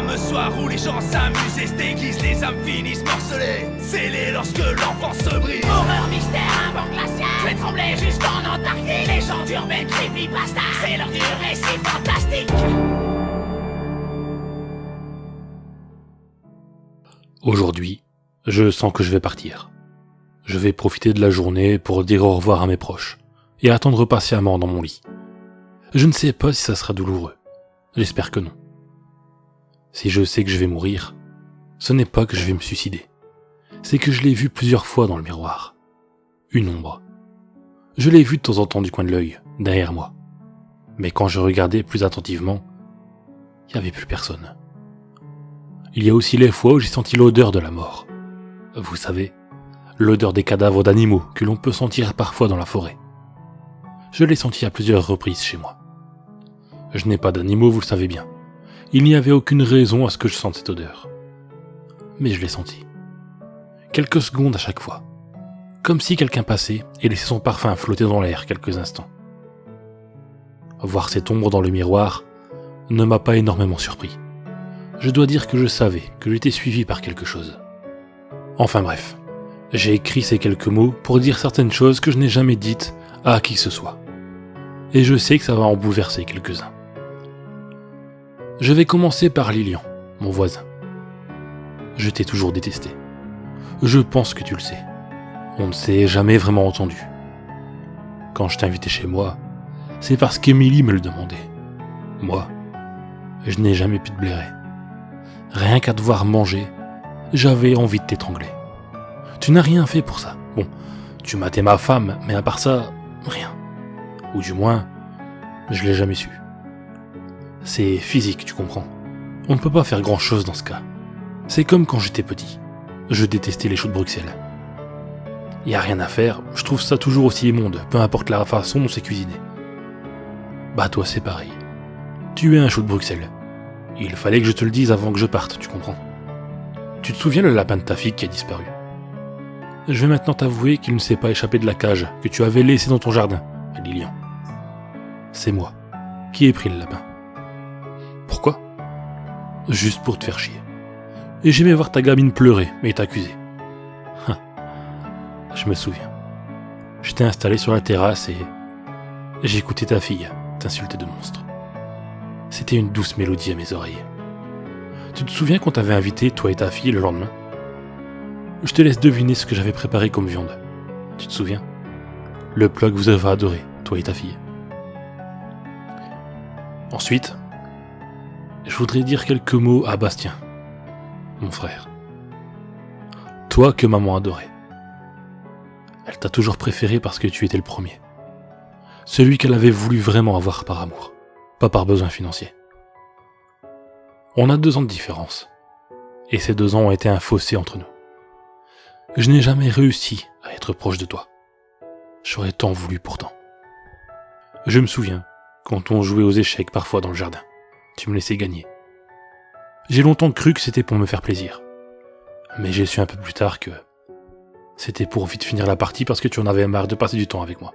énorme soir où les gens s'amusent et se déguisent, les âmes finissent morcelées, scellées lorsque l'enfance se brise. Horreur, mystère, un vent glacial, je vais trembler jusqu'en Antarctique. Légende urbaine, creepypasta, c'est l'heure du récit fantastique. Aujourd'hui, je sens que je vais partir. Je vais profiter de la journée pour dire au revoir à mes proches et attendre patiemment dans mon lit. Je ne sais pas si ça sera douloureux. J'espère que non. Si je sais que je vais mourir, ce n'est pas que je vais me suicider. C'est que je l'ai vu plusieurs fois dans le miroir. Une ombre. Je l'ai vue de temps en temps du coin de l'œil, derrière moi. Mais quand je regardais plus attentivement, il n'y avait plus personne. Il y a aussi les fois où j'ai senti l'odeur de la mort. Vous savez, l'odeur des cadavres d'animaux que l'on peut sentir parfois dans la forêt. Je l'ai senti à plusieurs reprises chez moi. Je n'ai pas d'animaux, vous le savez bien. Il n'y avait aucune raison à ce que je sente cette odeur. Mais je l'ai senti. Quelques secondes à chaque fois. Comme si quelqu'un passait et laissait son parfum flotter dans l'air quelques instants. Voir cette ombre dans le miroir ne m'a pas énormément surpris. Je dois dire que je savais que j'étais suivi par quelque chose. Enfin bref, j'ai écrit ces quelques mots pour dire certaines choses que je n'ai jamais dites à qui que ce soit. Et je sais que ça va en bouleverser quelques-uns. Je vais commencer par Lilian, mon voisin. Je t'ai toujours détesté. Je pense que tu le sais. On ne s'est jamais vraiment entendu. Quand je t'ai invité chez moi, c'est parce qu'Émilie me le demandait. Moi, je n'ai jamais pu te blairer. Rien qu'à devoir manger, j'avais envie de t'étrangler. Tu n'as rien fait pour ça. Bon, tu matais ma femme, mais à part ça, rien. Ou du moins, je l'ai jamais su. C'est physique, tu comprends. On ne peut pas faire grand chose dans ce cas. C'est comme quand j'étais petit. Je détestais les choux de Bruxelles. Y a rien à faire, je trouve ça toujours aussi immonde, peu importe la façon dont c'est cuisiné. Bah toi c'est pareil. Tu es un chou de Bruxelles. Il fallait que je te le dise avant que je parte, tu comprends. Tu te souviens le lapin de ta fille qui a disparu? Je vais maintenant t'avouer qu'il ne s'est pas échappé de la cage que tu avais laissée dans ton jardin, Lilian. C'est moi qui ai pris le lapin. Pourquoi? Juste pour te faire chier. Et j'aimais voir ta gamine pleurer et t'accuser. Je me souviens. J'étais installé sur la terrasse et j'écoutais ta fille t'insulter de monstre. C'était une douce mélodie à mes oreilles. Tu te souviens qu'on t'avait invité, toi et ta fille, le lendemain? Je te laisse deviner ce que j'avais préparé comme viande. Tu te souviens? Le plat que vous avez adoré, toi et ta fille. Ensuite, je voudrais dire quelques mots à Bastien, mon frère. Toi que maman adorait. Elle t'a toujours préféré parce que tu étais le premier. Celui qu'elle avait voulu vraiment avoir par amour, pas par besoin financier. On a 2 ans de différence, et ces 2 ans ont été un fossé entre nous. Je n'ai jamais réussi à être proche de toi. J'aurais tant voulu pourtant. Je me souviens, quand on jouait aux échecs parfois dans le jardin, tu me laissais gagner. J'ai longtemps cru que c'était pour me faire plaisir, mais j'ai su un peu plus tard que c'était pour vite finir la partie parce que tu en avais marre de passer du temps avec moi.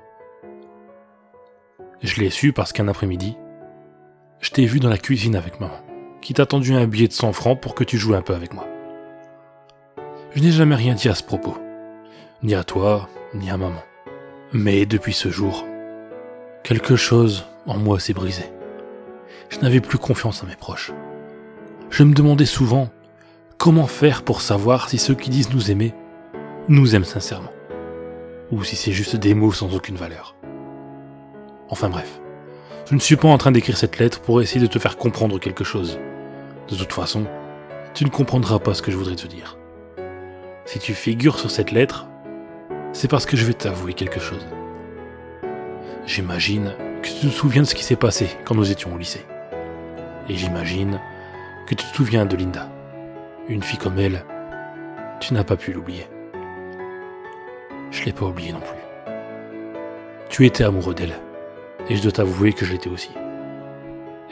Je l'ai su parce qu'un après-midi, je t'ai vu dans la cuisine avec maman, qui t'a tendu un billet de 100 francs pour que tu joues un peu avec moi. Je n'ai jamais rien dit à ce propos, ni à toi, ni à maman. Mais depuis ce jour, quelque chose en moi s'est brisé. Je n'avais plus confiance en mes proches. Je me demandais souvent comment faire pour savoir si ceux qui disent nous aimer nous aiment sincèrement, ou si c'est juste des mots sans aucune valeur. Enfin bref, je ne suis pas en train d'écrire cette lettre pour essayer de te faire comprendre quelque chose. De toute façon, tu ne comprendras pas ce que je voudrais te dire. Si tu figures sur cette lettre, c'est parce que je vais t'avouer quelque chose. J'imagine que tu te souviens de ce qui s'est passé quand nous étions au lycée. Et j'imagine que tu te souviens de Linda. Une fille comme elle, tu n'as pas pu l'oublier. Je l'ai pas oublié non plus. Tu étais amoureux d'elle, et je dois t'avouer que je l'étais aussi.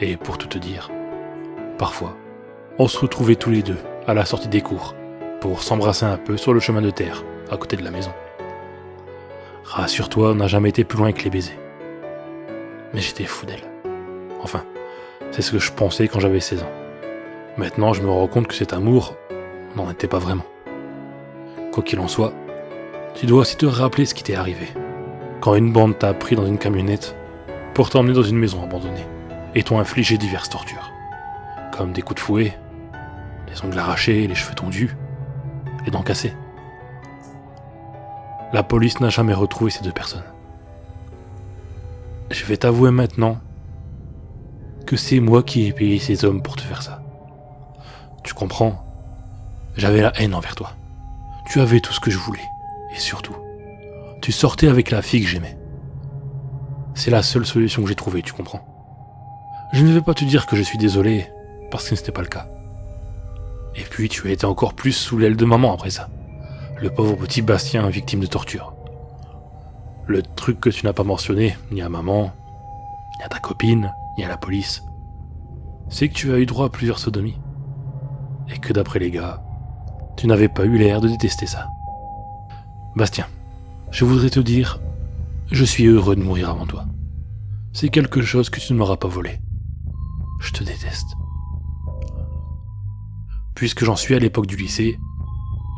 Et pour tout te dire, parfois, on se retrouvait tous les deux à la sortie des cours pour s'embrasser un peu sur le chemin de terre à côté de la maison. Rassure-toi, on n'a jamais été plus loin que les baisers. Mais j'étais fou d'elle. Enfin, c'est ce que je pensais quand j'avais 16 ans. Maintenant, je me rends compte que cet amour n'en était pas vraiment. Quoi qu'il en soit, tu dois aussi te rappeler ce qui t'est arrivé. Quand une bande t'a pris dans une camionnette pour t'emmener dans une maison abandonnée et t'ont infligé diverses tortures. Comme des coups de fouet, les ongles arrachés, les cheveux tondus, les dents cassées. La police n'a jamais retrouvé ces 2 personnes. Je vais t'avouer maintenant que c'est moi qui ai payé ces hommes pour te faire ça. Tu comprends? J'avais la haine envers toi. Tu avais tout ce que je voulais. Et surtout, tu sortais avec la fille que j'aimais. C'est la seule solution que j'ai trouvée, tu comprends? Je ne vais pas te dire que je suis désolé, parce que ce n'était pas le cas. Et puis tu as été encore plus sous l'aile de maman après ça. Le pauvre petit Bastien victime de torture. Le truc que tu n'as pas mentionné, ni à maman, ni à ta copine, ni à la police, c'est que tu as eu droit à plusieurs sodomies. Et que d'après les gars, tu n'avais pas eu l'air de détester ça. Bastien, je voudrais te dire, je suis heureux de mourir avant toi. C'est quelque chose que tu ne m'auras pas volé. Je te déteste. Puisque j'en suis à l'époque du lycée,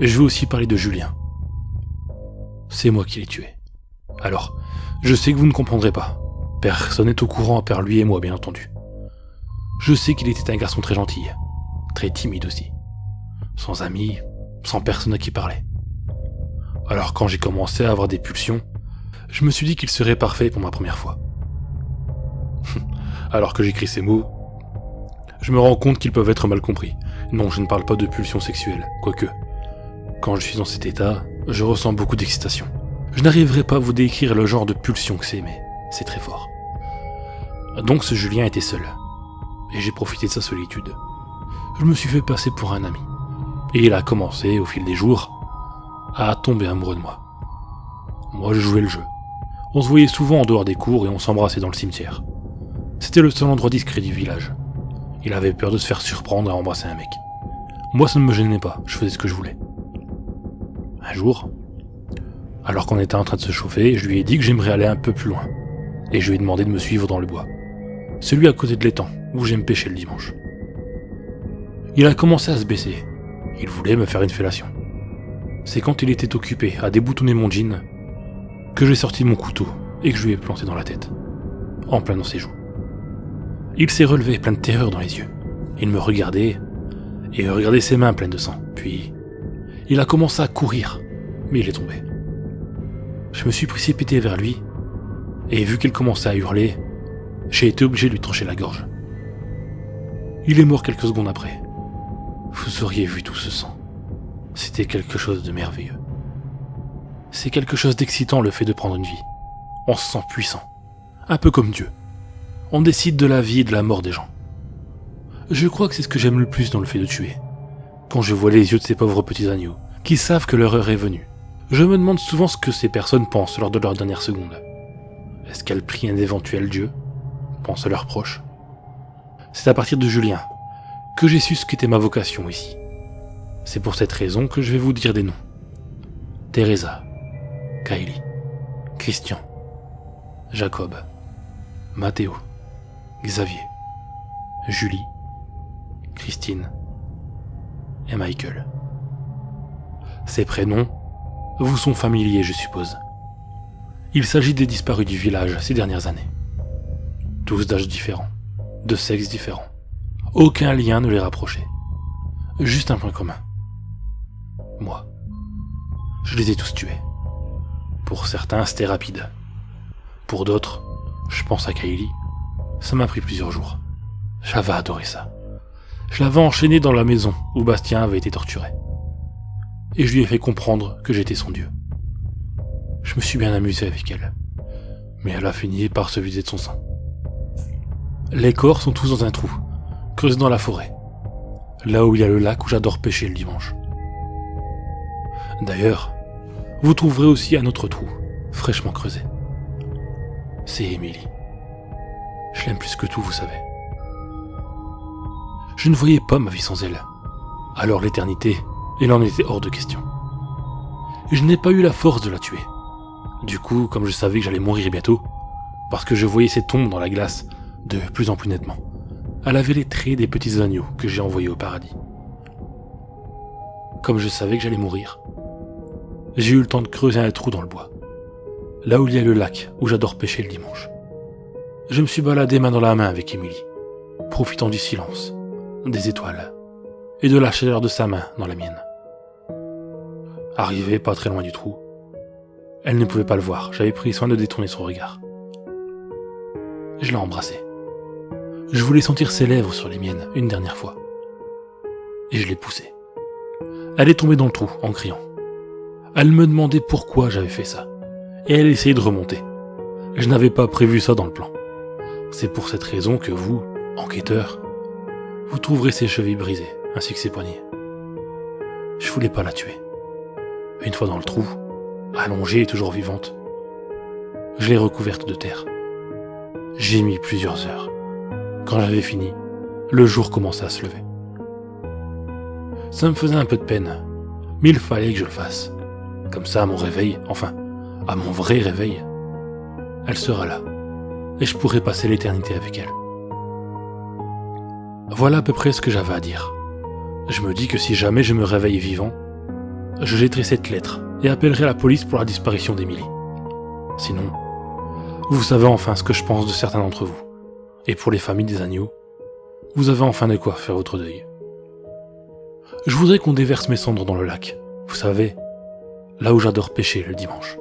je veux aussi parler de Julien. C'est moi qui l'ai tué. Alors, je sais que vous ne comprendrez pas. Personne n'est au courant à part lui et moi, bien entendu. Je sais qu'il était un garçon très gentil, très timide aussi. Sans amis, sans personne à qui parler. Alors quand j'ai commencé à avoir des pulsions, je me suis dit qu'il serait parfait pour ma première fois. Alors que j'écris ces mots, je me rends compte qu'ils peuvent être mal compris. Non, je ne parle pas de pulsions sexuelles, quoique. Quand je suis dans cet état, je ressens beaucoup d'excitation. Je n'arriverai pas à vous décrire le genre de pulsion que c'est, mais c'est très fort. Donc ce Julien était seul, et j'ai profité de sa solitude. Je me suis fait passer pour un ami, et il a commencé, au fil des jours, à tomber amoureux de moi. Moi je jouais le jeu. On se voyait souvent en dehors des cours et on s'embrassait dans le cimetière. C'était le seul endroit discret du village. Il avait peur de se faire surprendre à embrasser un mec. Moi ça ne me gênait pas, je faisais ce que je voulais. Un jour, alors qu'on était en train de se chauffer, je lui ai dit que j'aimerais aller un peu plus loin. Et je lui ai demandé de me suivre dans le bois. Celui à côté de l'étang, où j'aime pêcher le dimanche. Il a commencé à se baisser. Il voulait me faire une fellation. C'est quand il était occupé à déboutonner mon jean que j'ai sorti mon couteau et que je lui ai planté dans la tête, en plein dans ses joues. Il s'est relevé plein de terreur dans les yeux. Il me regardait et regardait ses mains pleines de sang. Puis, il a commencé à courir, mais il est tombé. Je me suis précipité vers lui et vu qu'il commençait à hurler, j'ai été obligé de lui trancher la gorge. Il est mort quelques secondes après. Vous auriez vu tout ce sang. C'était quelque chose de merveilleux. C'est quelque chose d'excitant le fait de prendre une vie. On se sent puissant, un peu comme Dieu. On décide de la vie et de la mort des gens. Je crois que c'est ce que j'aime le plus dans le fait de tuer. Quand je vois les yeux de ces pauvres petits agneaux, qui savent que leur heure est venue, je me demande souvent ce que ces personnes pensent lors de leurs dernières secondes. Est-ce qu'elles prient un éventuel Dieu? Pensent leurs proches? C'est à partir de Julien que j'ai su ce qu'était ma vocation ici. C'est pour cette raison que je vais vous dire des noms. Teresa, Kylie, Christian, Jacob, Mathéo, Xavier, Julie, Christine et Michael. Ces prénoms vous sont familiers, je suppose. Il s'agit des disparus du village ces dernières années. Tous d'âges différents, de sexes différents. Aucun lien ne les rapprochait. Juste un point commun. Moi. Je les ai tous tués. Pour certains, c'était rapide. Pour d'autres, je pense à Kylie, ça m'a pris plusieurs jours. J'avais adoré ça. Je l'avais enchaînée dans la maison où Bastien avait été torturé. Et je lui ai fait comprendre que j'étais son dieu. Je me suis bien amusé avec elle. Mais elle a fini par se vider de son sang. Les corps sont tous dans un trou, creusé dans la forêt. Là où il y a le lac où j'adore pêcher le dimanche. D'ailleurs, vous trouverez aussi un autre trou, fraîchement creusé. C'est Émilie. Je l'aime plus que tout, vous savez. Je ne voyais pas ma vie sans elle. Alors l'éternité, il en était hors de question. Je n'ai pas eu la force de la tuer. Du coup, comme je savais que j'allais mourir bientôt, parce que je voyais ses tombes dans la glace de plus en plus nettement, Elle avait les traits des petits agneaux que j'ai envoyés au paradis. Comme je savais que j'allais mourir, j'ai eu le temps de creuser un trou dans le bois, là où il y a le lac où j'adore pêcher le dimanche. Je me suis baladé main dans la main avec Émilie, profitant du silence, des étoiles et de la chaleur de sa main dans la mienne. Arrivé pas très loin du trou, elle ne pouvait pas le voir, j'avais pris soin de détourner son regard. Je l'ai embrassée. Je voulais sentir ses lèvres sur les miennes une dernière fois. Et je l'ai poussée. Elle est tombée dans le trou en criant. Elle me demandait pourquoi j'avais fait ça. Et elle essayait de remonter. Je n'avais pas prévu ça dans le plan. C'est pour cette raison que vous, enquêteur, vous trouverez ses chevilles brisées, ainsi que ses poignets. Je voulais pas la tuer. Une fois dans le trou, allongée et toujours vivante, je l'ai recouverte de terre. J'ai mis plusieurs heures. Quand j'avais fini, le jour commençait à se lever. Ça me faisait un peu de peine, mais il fallait que je le fasse. Comme ça, à mon réveil, enfin, à mon vrai réveil, elle sera là, et je pourrai passer l'éternité avec elle. Voilà à peu près ce que j'avais à dire. Je me dis que si jamais je me réveille vivant, je jetterai cette lettre et appellerai la police pour la disparition d'Émilie. Sinon, vous savez enfin ce que je pense de certains d'entre vous. Et pour les familles des agneaux, vous avez enfin de quoi faire votre deuil. Je voudrais qu'on déverse mes cendres dans le lac, vous savez, là où j'adore pêcher le dimanche.